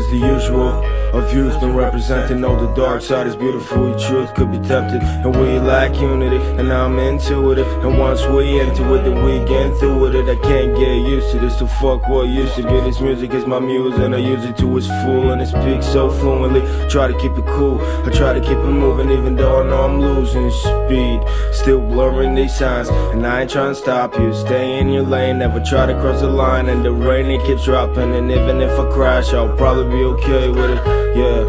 was the usual. Of views been represented, know the dark side is beautiful, your truth could be tempted. And we lack unity, and now I'm into it. And once we into it, then we get through with it. I can't get used to this, to fuck what used to be. This music is my muse, and I use it to its full, and it speaks so fluently. Try to keep it cool, I try to keep it moving, even though I know I'm losing speed. Still blurring these signs, and I ain't trying to stop you. Stay in your lane, never try to cross the line. And the rain, it keeps dropping, and even if I crash, I'll probably be okay with it. Yeah,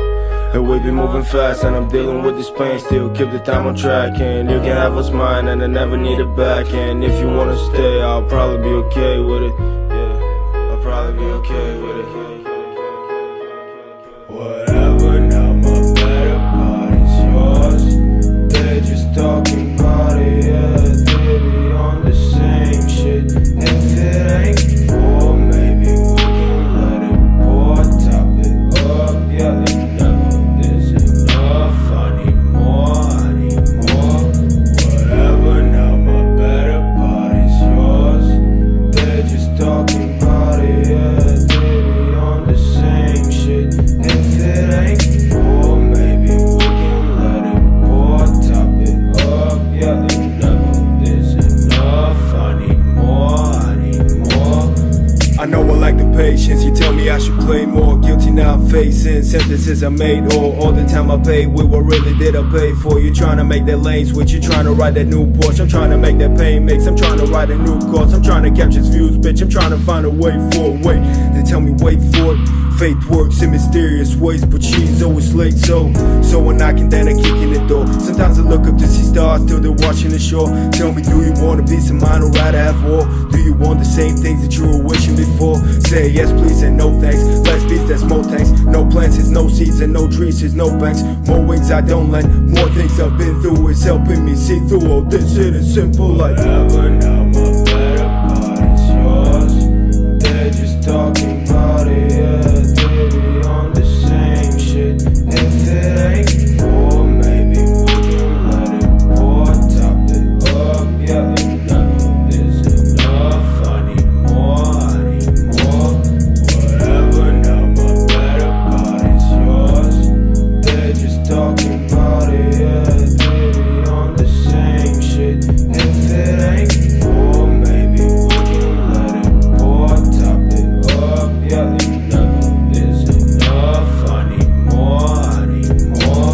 and we be moving fast, and I'm dealing with this pain. Still keep the time on track, and you can have what's mine, and I never need it back. And if you wanna stay, I'll probably be okay with it. Yeah, I'll probably be okay with it. Whatever, now my better part is yours. They're just talking about it, yeah, they be on the same shit. If it ain't for, maybe we can let it pour, top it up, yeah, it never is enough. I need more, I need more. Whatever, now my better part is yours. They're just talking about it, yeah, they be on the same shit. If it ain't for, maybe we can let it pour, top it up, yeah, it never is enough. I need more, I need more. I know I lack the patience, you tell me I should play more. Guilty now I'm facing sentences I made, all the time I paid with what really did I pay for. You trying to make that lane switch, you trying to ride that new Porsche. I'm trying to make that pain mix, I'm trying to ride a new course. I'm trying to capture views, bitch, I'm trying to find a way for it. Wait, they tell me wait for it. Faith works in mysterious ways, but she's always late. So when knocking, then I kick in the door. Sometimes I look up to see stars till they're watching the shore. Tell me, do you wanna be some mine or rather have war? Do you want the same things that you were wishing before? Say yes please and no thanks. Less beats, that's more thanks. No plants is no seeds, and no trees is no banks. More wings I don't lend. More things I've been through is helping me see through all this. It is simple like whatever, now my better part is yours. They're just talking about it, yeah, they be on the same shit. If it ain't for, maybe we can let it pour, top it up, yeah, it never is enough. I need more, I need more. Whatever, now my better part is yours. They're just talking about it, yeah, they be on the same shit. If it ain't for, maybe we can let it pour, top it up, yeah, it never is enough. I need more, I need more.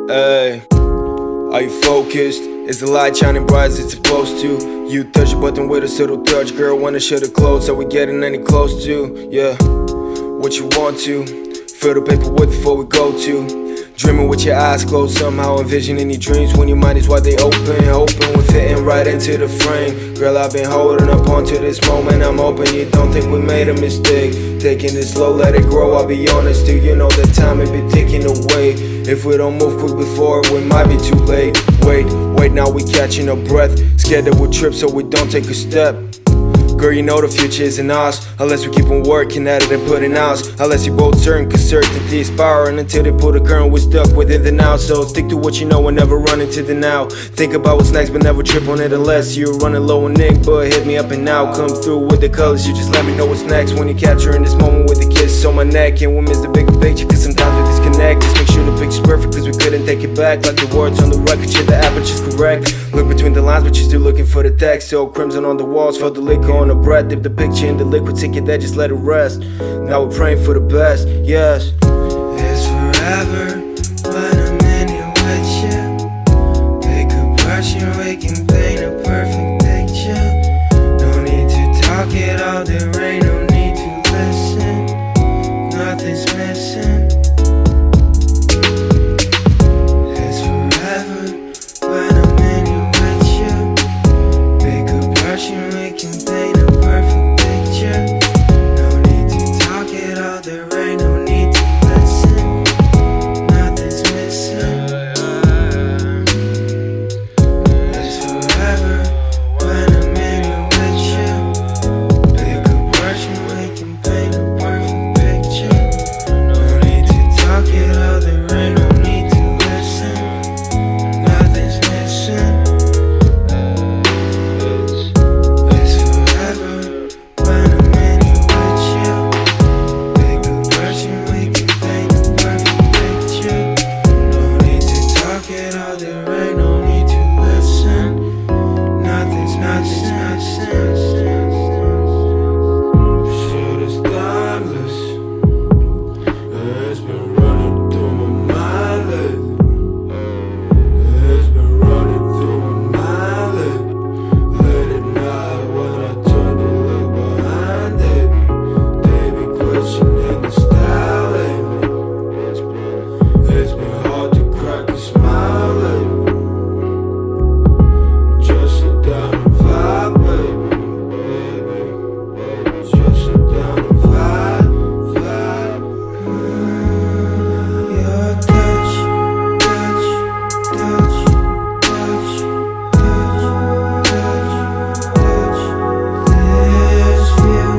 Hey, are you focused? Is the light shining bright as it's supposed to? You touch a button with a subtle touch, girl, when I shut it close. Are we getting any close to? Yeah, what you want to? Fill the paper with before we go to. Dreaming with your eyes closed, somehow envisioning your dreams when your mind is wide they open. Hoping we're fitting right into the frame. Girl, I've been holding up onto this moment. I'm hoping you don't think we made a mistake. Taking it slow, let it grow, I'll be honest too. You know that time it be ticking away. If we don't move quick before, we might be too late. Wait, now we catching our breath. Scared that we'll trip so we don't take a step. Girl, you know the future isn't ours unless we keep on working at it and putting ours. Unless you both certain, cause certainty is power. And until they pull the current, we're stuck with it the now. So stick to what you know and never run into the now. Think about what's next but never trip on it unless you're running low on ink. But hit me up and now, come through with the colors. You just let me know what's next when you're capturing this moment with a kiss on my neck. And we'll miss the bigger picture cause sometimes we disconnect. Just make sure the picture's perfect cause we couldn't take it back. Like the words on the record, shit, the aperture's correct. Look between the lines but you're still looking for the text. So crimson on the walls, felt the liquor on the breath. Dip the picture in the liquid, take it there, just let it rest. Now we're praying for the best, yes. It's forever when I'm in here with you. Pick a brush and we can paint a perfect picture. No need to talk it all, there ain't no need to listen. Nothing's missing. It's forever when I'm in here with you. Pick a brush and we can paint a perfect picture. No need to talk it all, there ain't no need to listen. Nothing's missing. It's forever when I'm in here with you. Pick a brush and we can paint a perfect picture. No need to talk it all, there ain't no need to listen. Nothing's missing. It's forever when I'm in here with you. Pick a brush and we can paint a perfect picture. No need to talk it all, there ain't no need to listen. Nothing's Shit is timeless. It's been running through my mind lately. It's been running through my mind lately. Late at night when I turn to look behind it, they be questioning the style lately. It's been hard to crack a smile lately. Just sit down and vibe, baby. Just sit down and vibe. your touch, touch, touch, touch, touch, touch, touch. This feel,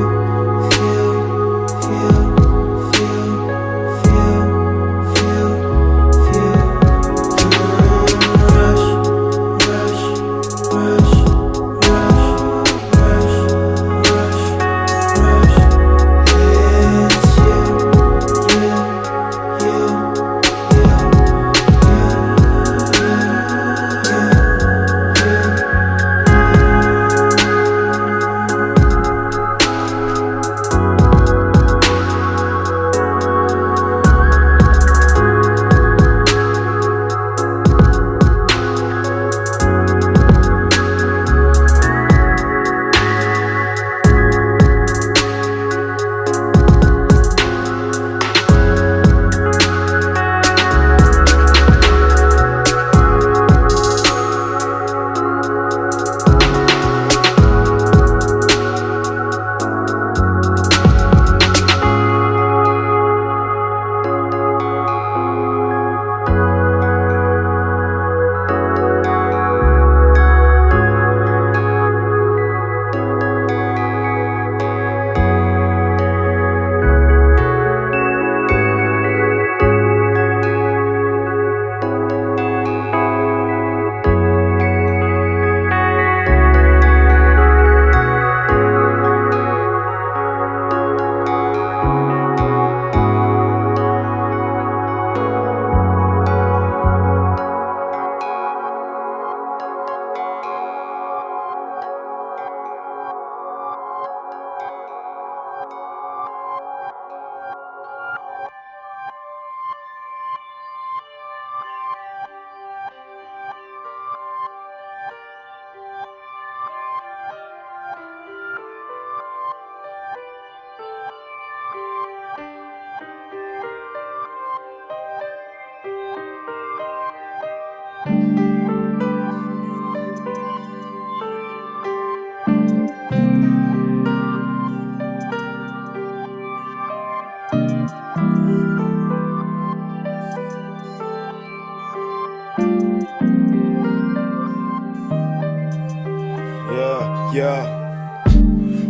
Yeah.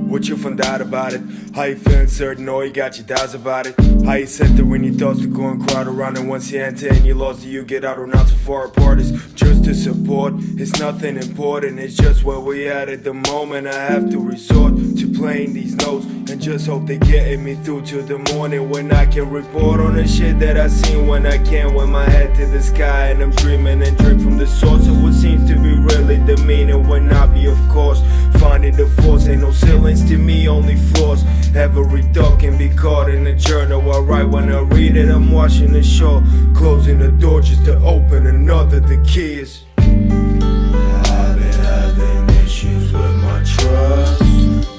What you found out about it? How you feeling certain or you got your doubts about it? How you center when your thoughts to go and crowd around, and once you enter and you lost it, you get out or not so far apart. It's just to support, it's nothing important, it's just where we at the moment. I have to resort to playing these notes and just hope they getting me through till the morning, when I can report on the shit that I seen when I can, with my head to the sky and I'm dreaming and drink from the source of what seems to be really the meaning, when I be of course finding the force. Ain't no ceilings to me, only floors. Every thought can be caught in a journal. I write when I read it, I'm watching the show, closing the door just to open another. The key is I've been having issues with my trust.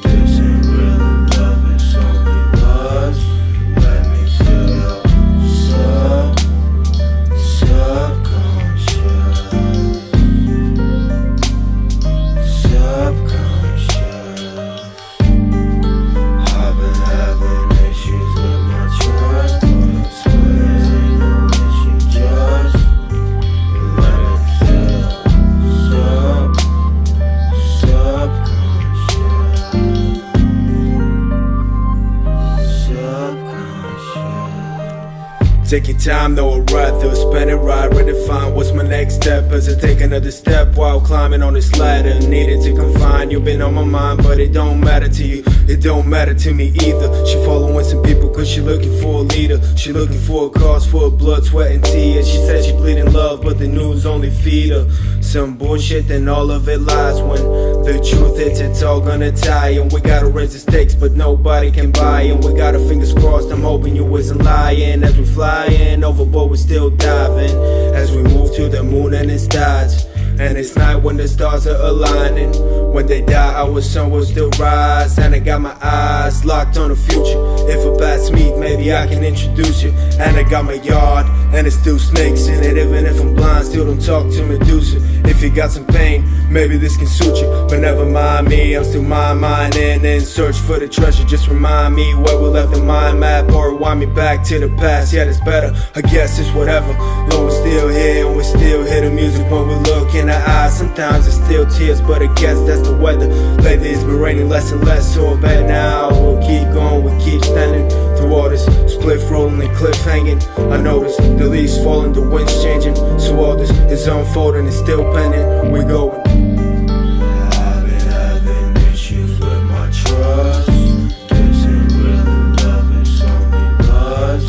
This ain't really love, it's only lust. Let me feel your subconscious. I've been having issues with my trust, but I swear ain't no issue, just let it feel subconscious. take your time, though I'd rather spend it right, redefine what's my next step as I take another step while climbing on this ladder. Needed to confine, you've been on my mind, but it don't matter to you, it don't matter to me either. She following some people cause she looking for a leader, she looking for a cause for her blood, sweat and tears. She said she bleeding love, but the news only feed her some bullshit, then all of it lies. When the truth hits, it's all gonna tie, and we gotta raise the stakes, but nobody can buy, and we got our fingers crossed. I'm hoping you wasn't lying. As we flying overboard, we're still diving, as we move to the moon and it starts. And it's night when the stars are aligning. When they die, our sun will still rise. And I got my eyes locked on the future. If a bats meet, maybe I can introduce you. And I got my yard, and there's still snakes in it. Even if I'm blind, still don't talk to Medusa. If you got some pain, maybe this can suit you. But never mind me, I'm still minding in search for the treasure. Just remind me where we left the mind map, or rewind me back to the past. Yeah, it's better, I guess it's whatever. Long we're still here, and we still hear the music when we look in the eyes. Sometimes it's still tears, but I guess that's the weather. Lately it's been raining less and less, so I bet now we'll keep going, we keep standing through all this split rolling and cliff hanging. I notice the leaves falling, the wind's changing, so all this is unfolding, it's still pending. We going. I've been having issues with my trust. This ain't really love, it's only lust.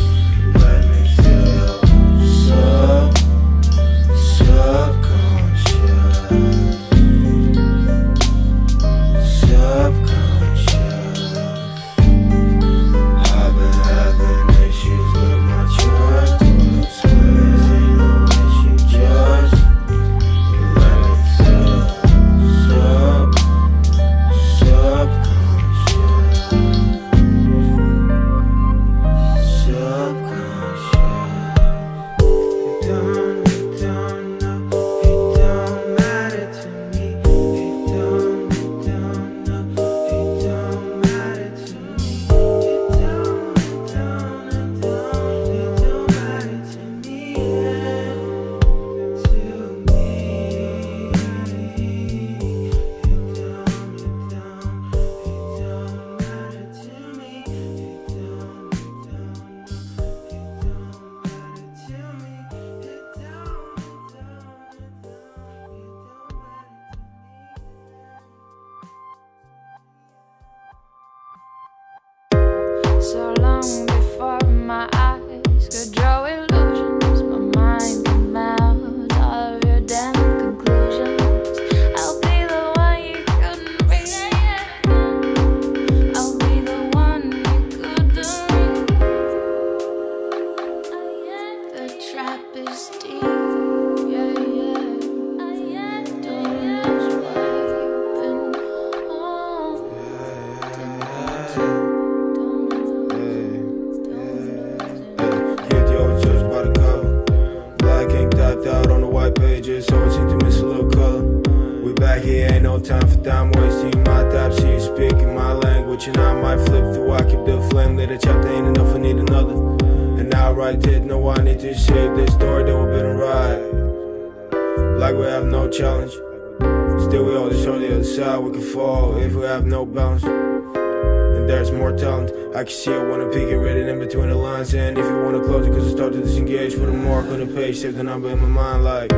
Let me feel your subconscious. I've been having issues with my trust, but I swear ain't no issue, just let it feel subconscious. It don't matter to me. It don't matter to me. It don't matter to me. So long before my eyes could draw illusions, my mind can melt all of your damn conclusions. I'll be the one you couldn't read. I'll be the one you couldn't read. The trap is deep, yeah, yeah. Don't lose what you've been holding. Out on the white pages, so it seemed to miss a little color. We back here, ain't no time for time wasting. My top, see you speaking my language, and I might flip through. I keep the flame lit, a chapter ain't enough, I need another. And now right there, no, I need to save this story that we've been right. Like we have no challenge, still we all just on the other side. We can fall if we have no balance. and there's more talent. I can see I wanna peek it, read it in between the lines. And if you wanna close it, cause I start to disengage, put a mark on the page, save the number in my mind like.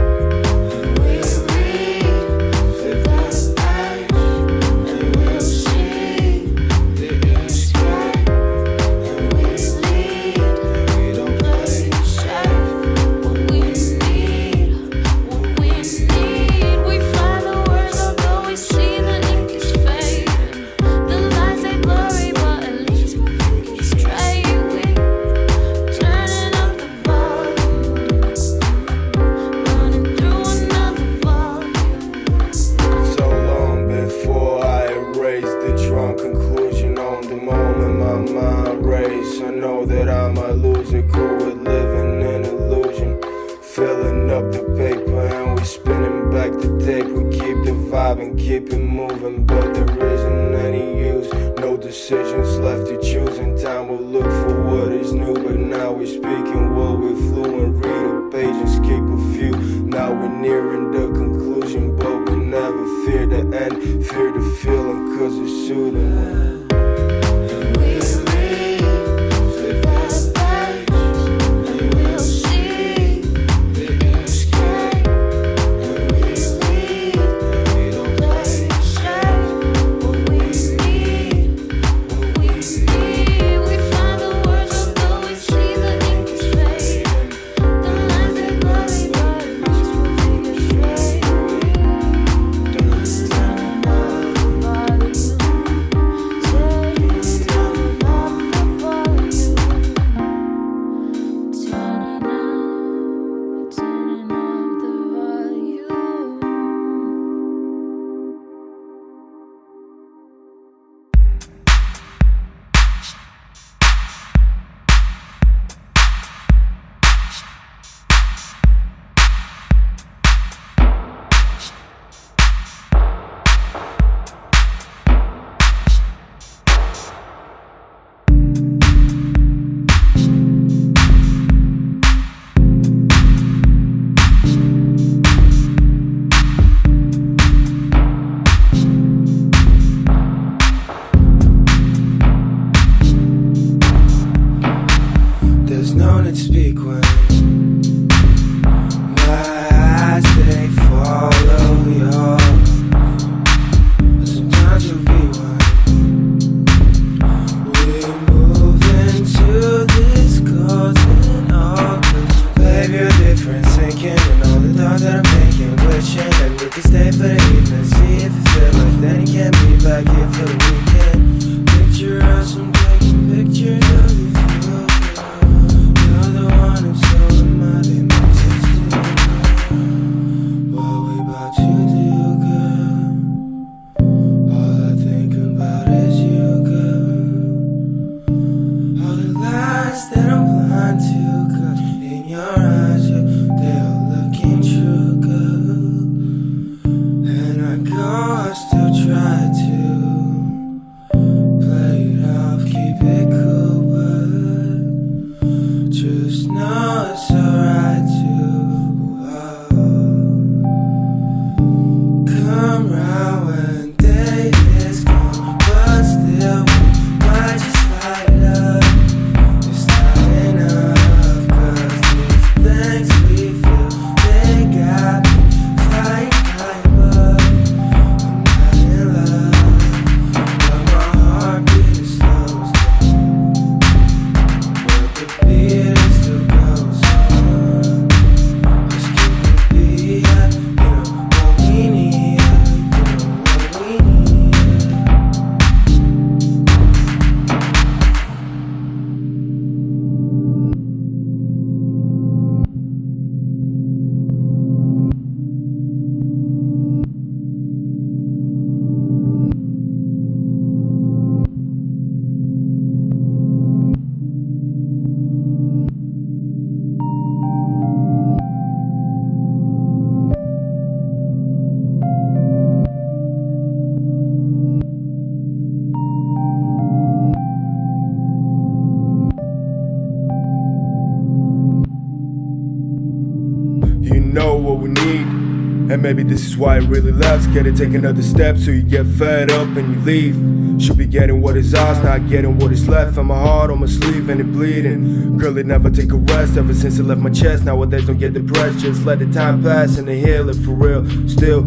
And keep it moving, but there isn't any use. No decisions left to choose, and time will look for what is new. But now we're speaking what we flew and read a page and skip a few. Now we're nearing the conclusion, but we never fear the end. Fear the feeling, cause it's soothing. You know what we need. And maybe this is why it really lasts. Gotta take another step so you get fed up and you leave. Should be getting what is ours, not getting what is left. And my heart on my sleeve and it bleeding. Girl, it never take a rest ever since it left my chest. Nowadays don't get depressed, just let the time pass and then heal it for real. Still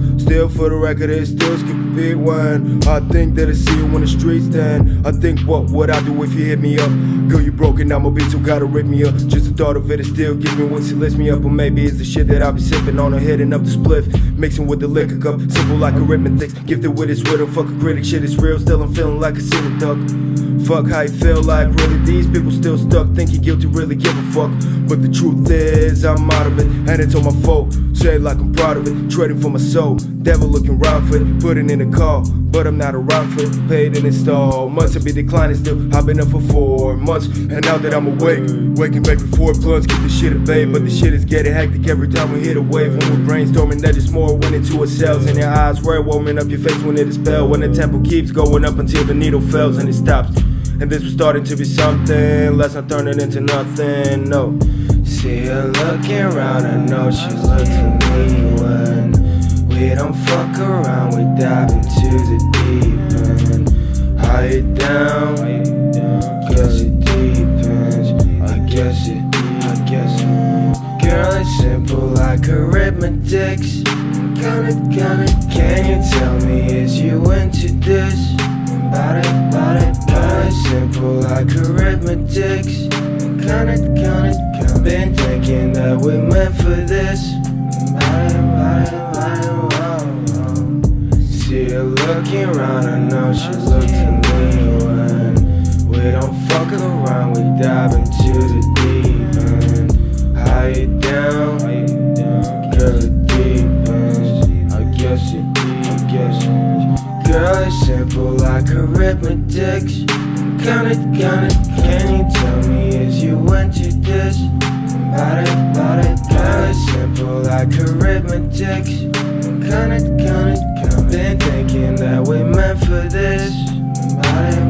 for the record, it still skip a beat when I think that I see you on the streets. Then I think, what would I do if you hit me up? Girl, you broken, I'm a beat, so gotta rip me up. Just the thought of it still gives me once you lifts me up. Or maybe it's the shit that I be sipping on or hitting up the spliff, mixing with the liquor cup, simple like arithmetics, gifted with its rhythm. Fuck a critic, shit is real, still I'm feeling like a silly duck. Fuck how you feel like, really these people still stuck, thinking guilty, really give a fuck. But the truth is, I'm out of it, and it's all my fault. Say it like I'm proud of it, trading for my soul. Devil looking round for it, putting in a call, but I'm not around for it. Paid in install, months to be declining still. I've been up for 4 months, and now that I'm awake, waking back before blunts, keep the shit at bay. But the shit is getting hectic every time we hit a wave. When we're brainstorming, that is more went into ourselves. And your eyes were warming up your face when it is pale. When the tempo keeps going up until the needle fails and it stops. And this was starting to be something, let's not turn it into nothing, no. See her looking around, I know she looks for me when we don't fuck around, we dive into the deep end. Hide it down, cause it deepens. I guess it. Girl, it's simple like arithmetics. Count it, can you tell me, is you into this? Bout it. Girl, it's simple like arithmetics. Count it. Been thinking that we meant for this. See her looking around, I know she looks to me when we don't fuck around, we dive into the deep end. Hide it down, girl, it deepens. I guess it. Girl, it's simple like arithmetics. Count it, can you tell me, is you into this? Bout it, girl, it's simple like arithmetics. Count it, been thinking that we meant for this. Bout it.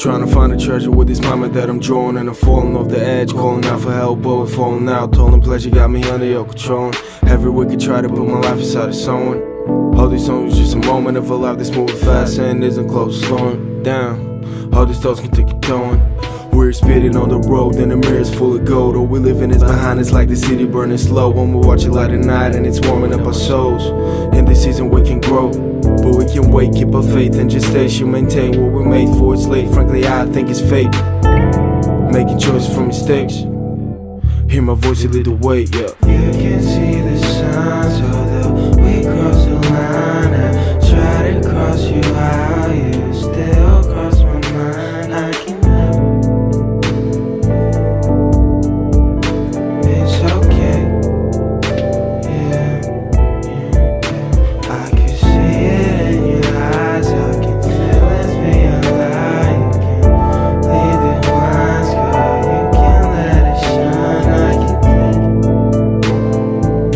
Trying to find a treasure with this moment that I'm drawing, and I'm falling off the edge, calling out for help, but we're falling out. Told pleasure got me under your control. Every week I try to put my life inside of someone. All these songs just a moment of a life that's moving fast and isn't close to slowing down. All these thoughts can take it going. We're speeding on the road, and the mirror's full of gold. All we living is behind us like the city burning slow. When we watch it light at night and it's warming up our souls. In this season we can grow, but we can wait, keep our faith and just stay. You maintain what we made for, it's late. Frankly I think it's fate. Making choices from mistakes. Hear my voice, you lead the way, yeah. You can see the signs, although we cross the line. I try to cross you out, you still cross my mind. I can help. It's okay. Yeah. I can see it in your eyes. I can feel it's being alive. You can leave the blinds, girl. You can let it shine. I can take it.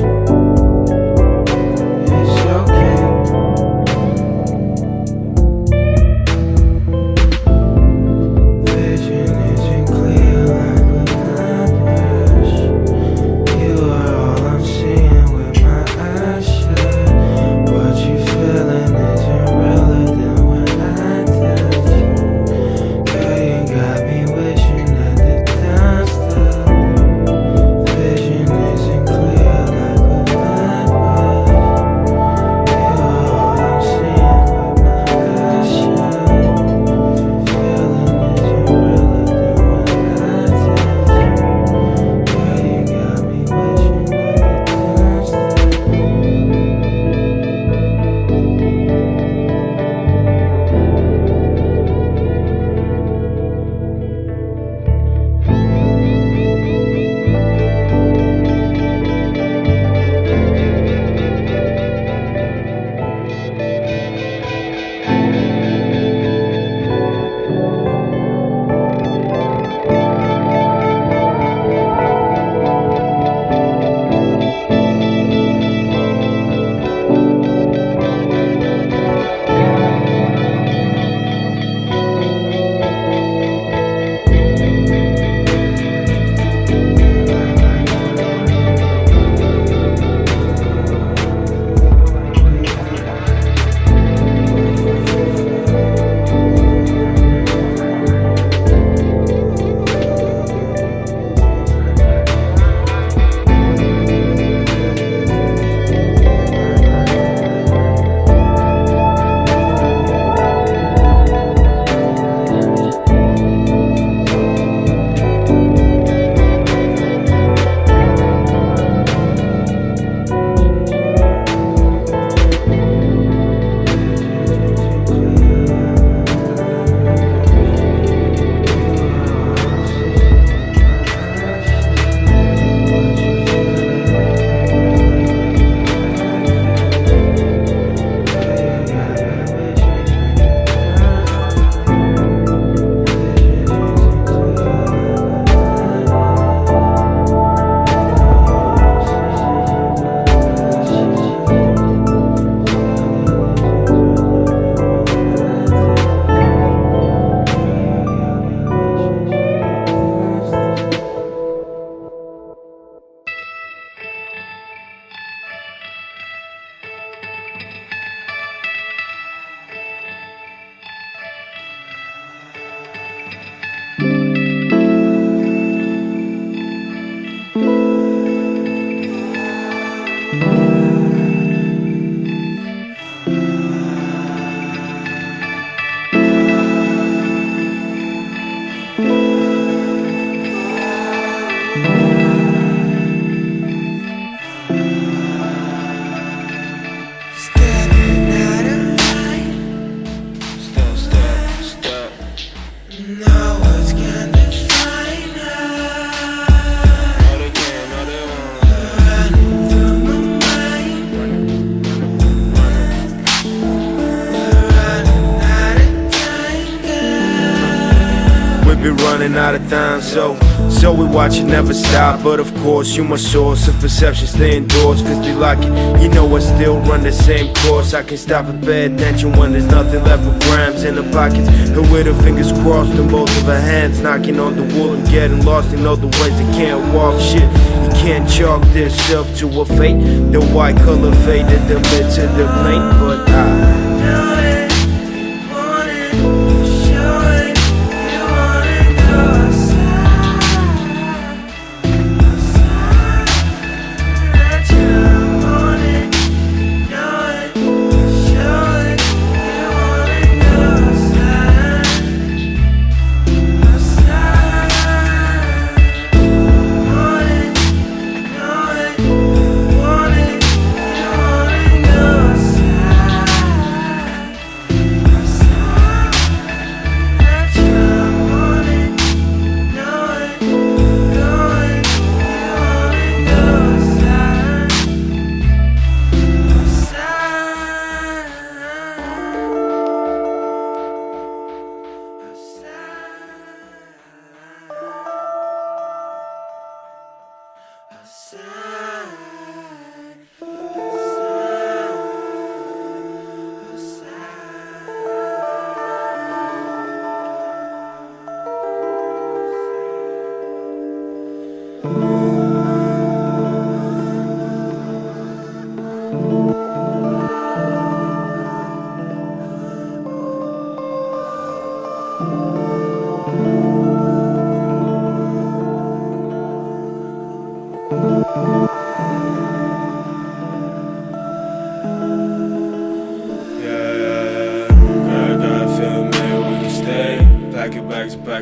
running out of time, so we watch it never stop. But of course, you my source of perception, stay indoors, cause they like it. You know I still run the same course. I can stop and pay attention when there's nothing left but grams in the pockets. And with her fingers crossed and both of her hands knocking on the wall and getting lost in all the ways they can't walk. Shit, you can't chalk this up to a fate. The white color faded the mid to the paint, but I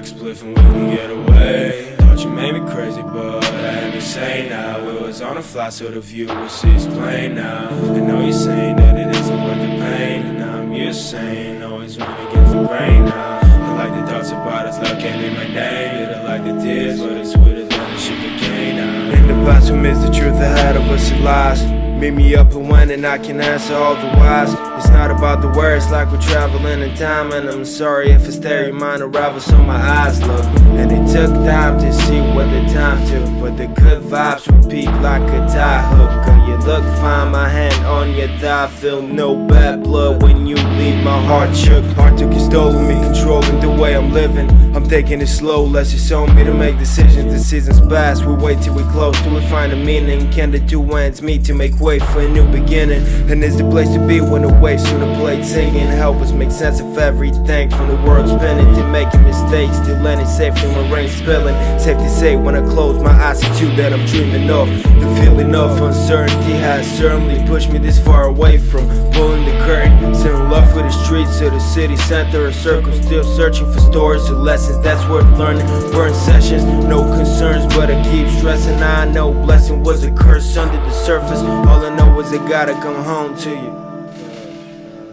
split and we can get away. Thought you made me crazy, but I had to say now. We was on a fly, so the view we see is plain now. I know you're saying that it isn't worth the pain, and I'm just saying always run against the grain now. I like the thoughts about us, like can't name my name. You don't like the tears, but it's sweeter than the sugar cane now. In the bottom is the truth ahead of us, it lies. Meet me up and when and I can answer all the whys. It's not about the words like we're traveling in time. And I'm sorry if it's there, your mind unravels so my eyes look. And it took time to see what the time took, but the good vibes repeat like a tie hook. Girl, you look fine, my hand on your thigh. Feel no bad blood when you leave, my heart shook. Heart took its toll on me, controlling the way I'm living. I'm taking it slow, less it's on me to make decisions. The seasons pass, we wait till we close till we find a meaning. Can the two ends meet to make way for a new beginning? And it's the place to be when the waves on the plate singing. Help us make sense of everything from the world spinning to making mistakes, to landing safely when rain's spilling. Safe to say when I close my eyes, it's you that I'm dreaming of. The feeling of uncertainty has certainly pushed me this far away from pulling the curtain. Still in love with the streets of the city center, a circle still searching for stories or lessons that's worth learning. Burn sessions, no concerns, but I keep stressing. I know blessing was a curse under the surface. All I know is I gotta come home to you.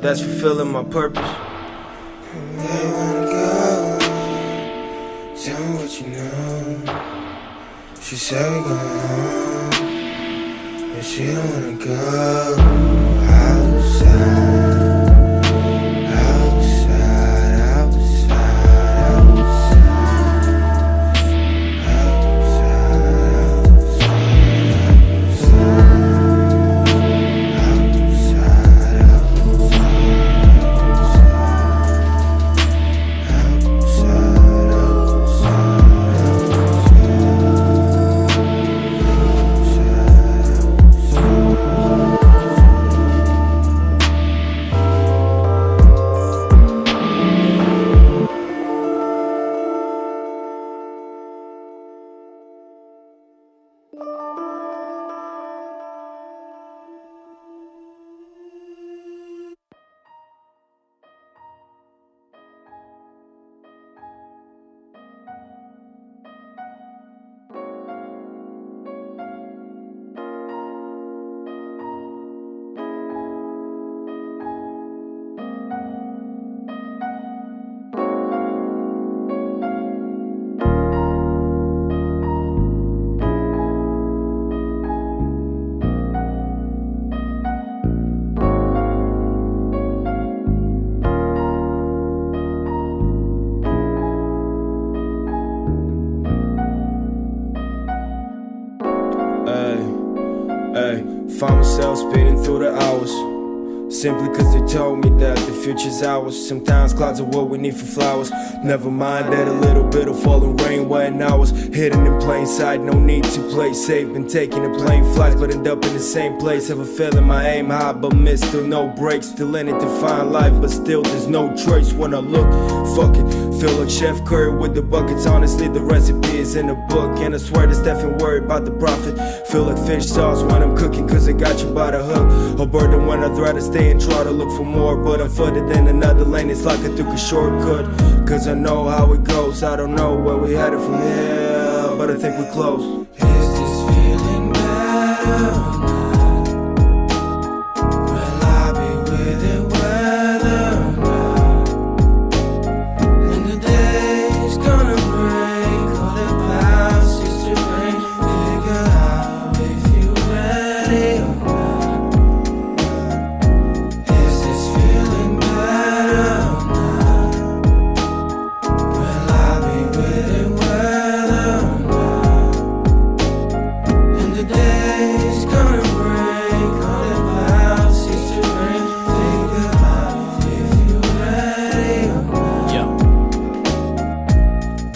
That's fulfilling my purpose. Where you wanna go? Tell me what you know. She said we going home, but she don't wanna go outside. simply cause they told me that the future's ours. Sometimes clouds are what we need for flowers. Never mind that a little bit of falling rain wetting hours. Hidden in plain sight, no need to play safe. Been taking a plane flights but end up in the same place. Have a feeling my aim high but miss, still no breaks. Still in it to find life but still there's no trace. When I look, fuck it, feel like Chef Curry with the buckets. Honestly the recipe is in the book, and I swear to Stefan worried about the profit. Feel like fish sauce when I'm cooking cause I got you by the hook. A burden when I'd rather stay and try to look for more. But I'm further than another lane, it's like I took a shortcut. Cause I know how it goes, I don't know where we headed from here, but I think we're close. Is this feeling better or not? Will I be with it whether or not? And the day's gonna break, all the clouds used to rain. Figure out if you ready or not. Is this feeling better or not? Will I be with it whether or not? And the day's gonna break, all the clouds used to rain. Figure out if you ready or not. Yeah.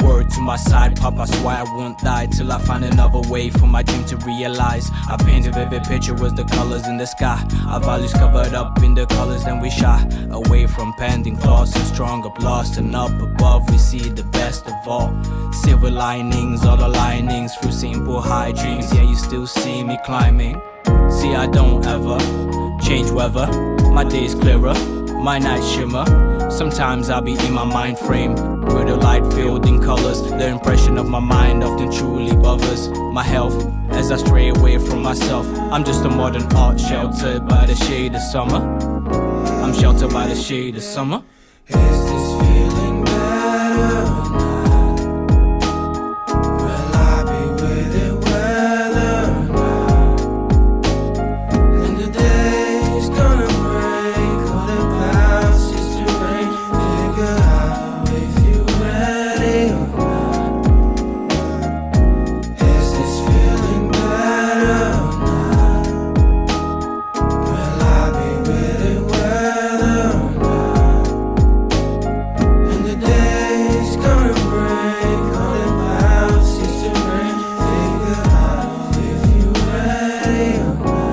Word to my side, Pop, I swear I won't die till I find another way for my dream to realize. I paint a vivid picture with the colors in the sky. Our values covered up in the colors, then we shy away from pending thoughts and strong up lost. And up above we see the best of all. Silver linings, all the linings through simple high dreams. Yeah, you still see me climbing. See, I don't ever change weather. My days clearer, my nights shimmer. Sometimes I'll be in my mind frame with the light filled in colors. The impression of my mind often truly bothers my health as I stray away from myself. I'm just a modern art sheltered by the shade of summer. I'm sheltered by the shade of summer. Is this feeling better or not? Will I be with it whether or not? And the day's gonna break, all the clouds used to rain. Figure out if you ready or not. Is this feeling better or not? Will I be with it whether or not? And the day's gonna break, all the clouds used to rain. Figure out if you ready or not.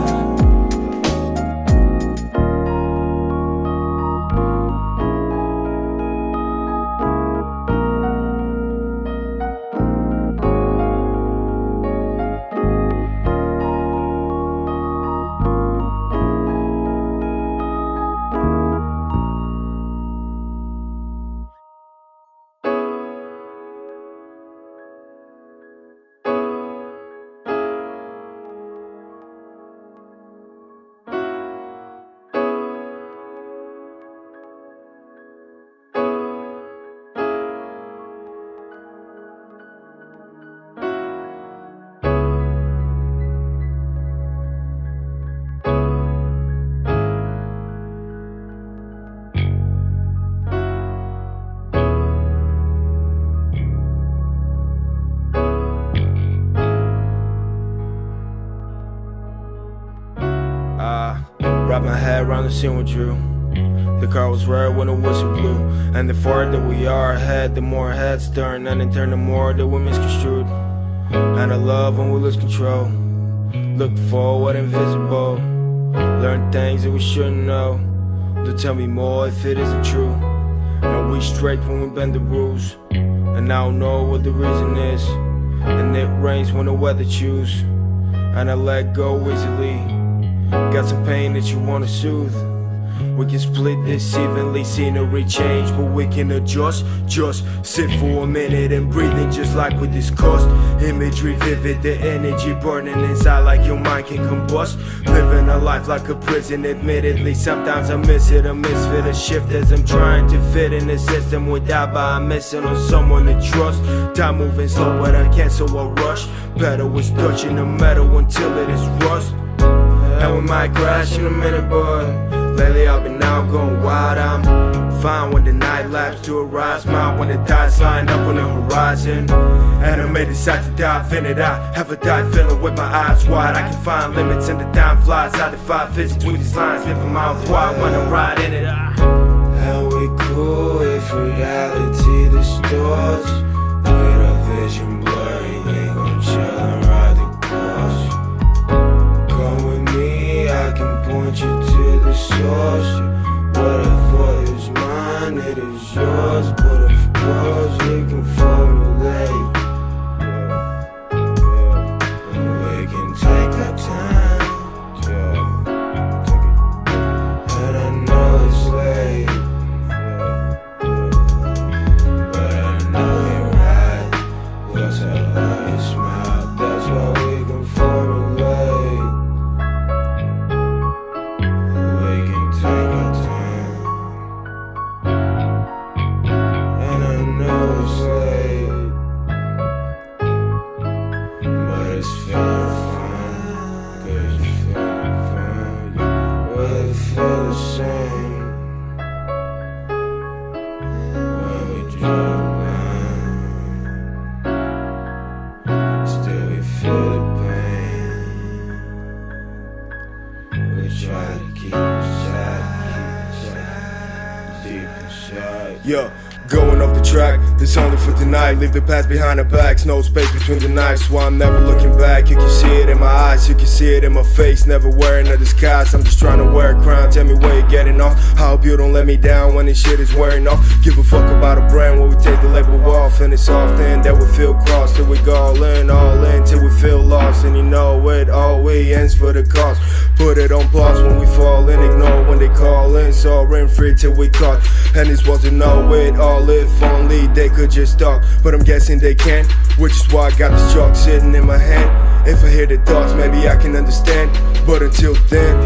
Wrap my head around the scene with Drew. The car was red when the whistle blew. And the farther we are ahead, the more heads turn. And in turn, the more that we misconstrued. And I love when we lose control. Look for what invisible. Learn things that we shouldn't know. Don't tell me more if it isn't true. And we straight when we bend the rules. And I don't know what the reason is. And it rains when the weather choose. And I let go easily. Got some pain that you wanna soothe. We can split this evenly, scenery change, but we can adjust. Just sit for a minute and breathing just like we discussed. Imagery vivid, the energy burning inside like your mind can combust. Living a life like a prison, admittedly sometimes I miss it. A misfit, a shift as I'm trying to fit in the system without by missing on someone to trust. Time moving slow but I can't, so I rush. Pedal is touching the metal until it is rust. And we might crash in a minute, but Lately I've been out going wild, I'm fine when the night lapse to arise. Smile when the tides line up on the horizon. And I may decide to dive in it. I have a dive feeling with my eyes wide. I can find limits and the time flies. I defy physics with these lines, living miles wide when I ride in it. How we cool if reality distorts? With our vision blurry, ain't gon' chill and ride the course. Come with me, I can point you to the source. What I thought is mine, it is yours. But of course, we can formulate. We can take our time. And I know it's late. But I know you're right. What's a lie, smile, that's why we can formulate. We can take our time. And I know it's late. But it's feeling fine. 'Cause it's feeling fine. We feel the same. When we draw the line, still we feel the pain. We try to keep it deep inside. Yo, going off the track, this only for tonight. Leave the past behind our backs, no space between the nights. So I'm never looking back. You can see it in my eyes, you can see it in my face. Never wearing a disguise, I'm just trying to wear a crown. Tell me where you're getting off. I hope you don't let me down when this shit is wearing off. Give a fuck about a brand when we take the label off. And it's often that we feel crossed till we go all in till we feel lost. And you know it always ends for the cost. Put it on pause when we fall in, ignore when they call in. So rent free till we caught. And this wasn't know it all, if only they could just talk. But I'm guessing they can't, which is why I got this chalk sitting in my hand. If I hear the thoughts, maybe I can understand. But until then,